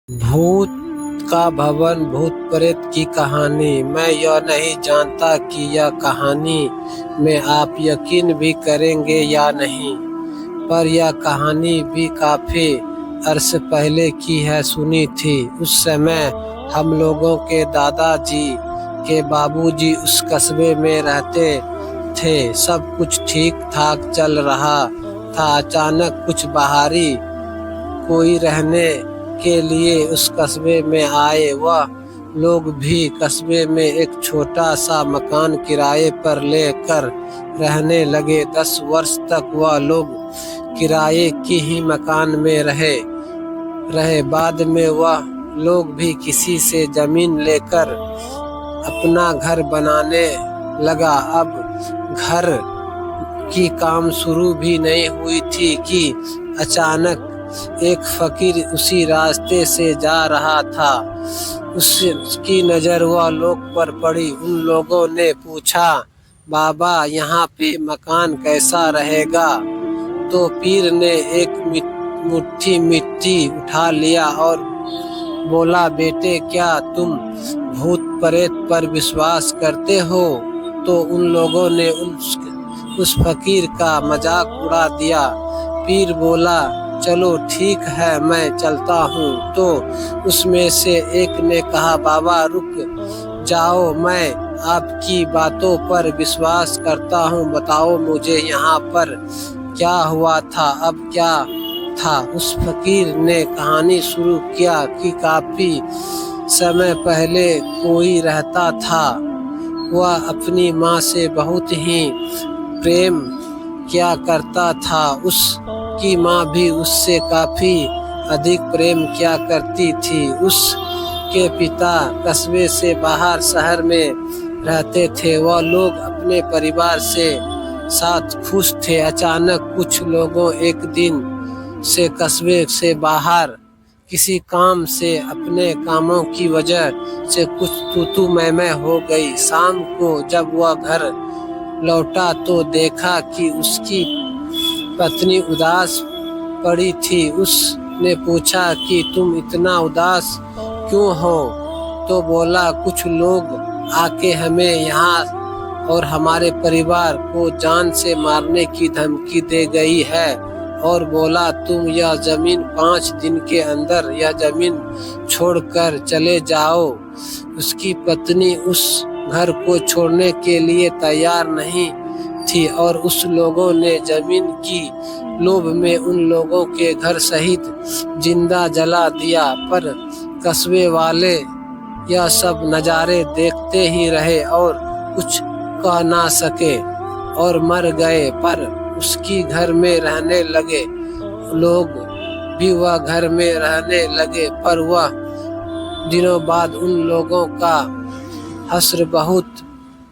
भूत का भवन, भूत प्रेत की कहानी। मैं यह नहीं जानता कि यह कहानी में आप यकीन भी करेंगे या नहीं, पर यह कहानी भी काफी अरसे पहले की है, सुनी थी। उस समय हम लोगों के दादाजी के बाबूजी उस कस्बे में रहते थे। सब कुछ ठीक ठाक चल रहा था। अचानक कुछ बाहरी कोई रहने के लिए उस कस्बे में आए। वह लोग भी कस्बे में एक छोटा सा मकान किराए पर लेकर रहने लगे। 10 वर्ष तक वह लोग किराए की ही मकान में रहे। बाद में वह लोग भी किसी से जमीन लेकर अपना घर बनाने लगा। अब घर की काम शुरू भी नहीं हुई थी कि अचानक एक फकीर उसी रास्ते से जा रहा था। उसकी नजर वह लोग पर पड़ी। उन लोगों ने पूछा, बाबा यहाँ पे मकान कैसा रहेगा? तो पीर ने एक मुट्ठी मिट्टी उठा लिया और बोला, बेटे क्या तुम भूत प्रेत पर विश्वास करते हो? तो उन लोगों ने उस फकीर का मजाक उड़ा दिया। पीर बोला, चलो ठीक है, मैं चलता हूँ। तो उसमें से एक ने कहा, बाबा रुक जाओ, मैं आपकी बातों पर विश्वास करता हूँ। बताओ मुझे यहाँ पर क्या हुआ था? अब क्या था? उस फकीर ने कहानी शुरू किया कि काफी समय पहले कोई रहता था। वह अपनी माँ से बहुत ही प्रेम किया करता था। उसकी माँ भी उससे काफी अधिक प्रेम किया करती थी। उसके पिता कस्बे से बाहर शहर में रहते थे। वह लोग अपने परिवार से साथ खुश थे। अचानक कुछ लोगों एक दिन से कस्बे से बाहर किसी काम से अपने कामों की वजह से कुछ तू मैं हो गई। शाम को जब वह घर लौटा तो देखा कि उसकी पत्नी उदास पड़ी थी। उसने पूछा कि तुम इतना उदास क्यों हो? तो बोला, कुछ लोग आके हमें यहाँ और हमारे परिवार को जान से मारने की धमकी दे गई है और बोला तुम यह जमीन 5 दिन के अंदर यह जमीन छोड़कर चले जाओ। उसकी पत्नी उस घर को छोड़ने के लिए तैयार नहीं थी और उस लोगों ने जमीन की लोभ में उन लोगों के घर सहित जिंदा जला दिया। पर कस्बे वाले यह सब नज़ारे देखते ही रहे और कुछ कह ना सके और मर गए। पर उसकी घर में रहने लगे लोग भी वह घर में रहने लगे। पर वह दिनों बाद उन लोगों का हश्र बहुत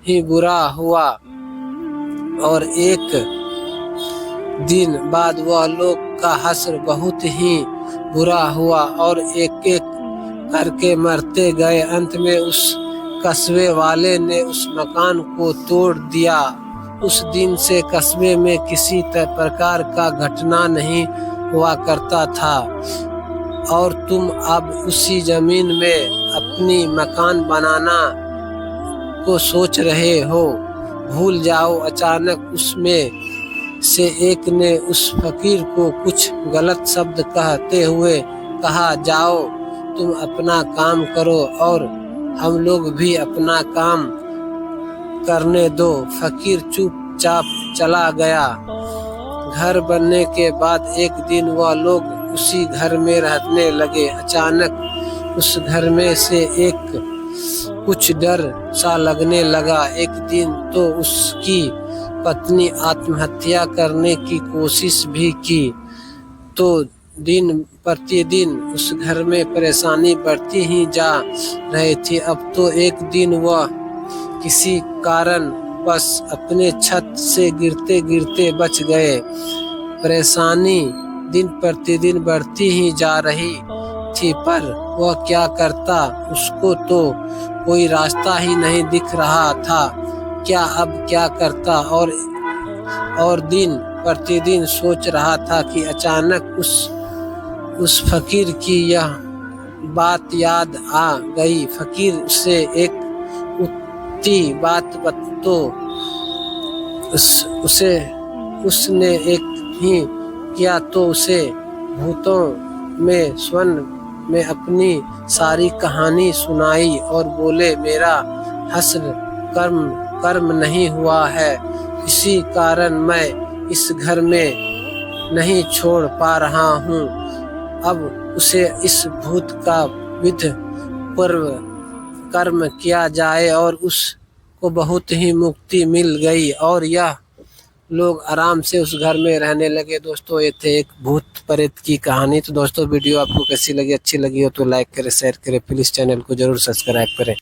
ही बुरा हुआ और एक दिन बाद वह लोग का हश्र बहुत ही बुरा हुआ और एक एक करके मरते गए। अंत में उस कस्बे वाले ने उस मकान को तोड़ दिया। उस दिन से कस्बे में किसी प्रकार का घटना नहीं हुआ करता था और तुम अब उसी जमीन में अपनी मकान बनाना को सोच रहे हो। भूल जाओ। अचानक उसमें से एक ने उस फकीर को कुछ गलत शब्द कहते हुए कहा, जाओ तुम अपना काम करो और हम लोग भी अपना काम करने दो। फकीर चुपचाप चला गया। घर बनने के बाद एक दिन वह लोग उसी घर में रहने लगे। अचानक उस घर में से एक कुछ डर सा लगने लगा। एक दिन तो उसकी पत्नी आत्महत्या करने की कोशिश भी की। तो दिन प्रतिदिन उस घर में परेशानी बढ़ती ही जा रही थी। अब तो एक दिन वह किसी कारण बस अपने छत से गिरते गिरते बच गए। परेशानी दिन प्रतिदिन बढ़ती ही जा रही थी, पर वह क्या करता? उसको तो कोई रास्ता ही नहीं दिख रहा था। क्या अब क्या करता? और दिन प्रतिदिन सोच रहा था कि अचानक उस फकीर की यह बात याद आ गई। फकीर से एक उठती बात तो उसने एक ही किया तो उसे भूतों में स्वर्ण में अपनी सारी कहानी सुनाई और बोले, मेरा हश्र कर्म नहीं हुआ है, इसी कारण मैं इस घर में नहीं छोड़ पा रहा हूँ। अब उसे इस भूत का विध पूर्व कर्म किया जाए और उसको बहुत ही मुक्ति मिल गई और यह लोग आराम से उस घर में रहने लगे। दोस्तों ये थे एक भूत प्रेत की कहानी। तो दोस्तों वीडियो आपको कैसी लगी, अच्छी लगी हो तो लाइक करें, शेयर करें, प्लीज़ चैनल को जरूर सब्सक्राइब करें।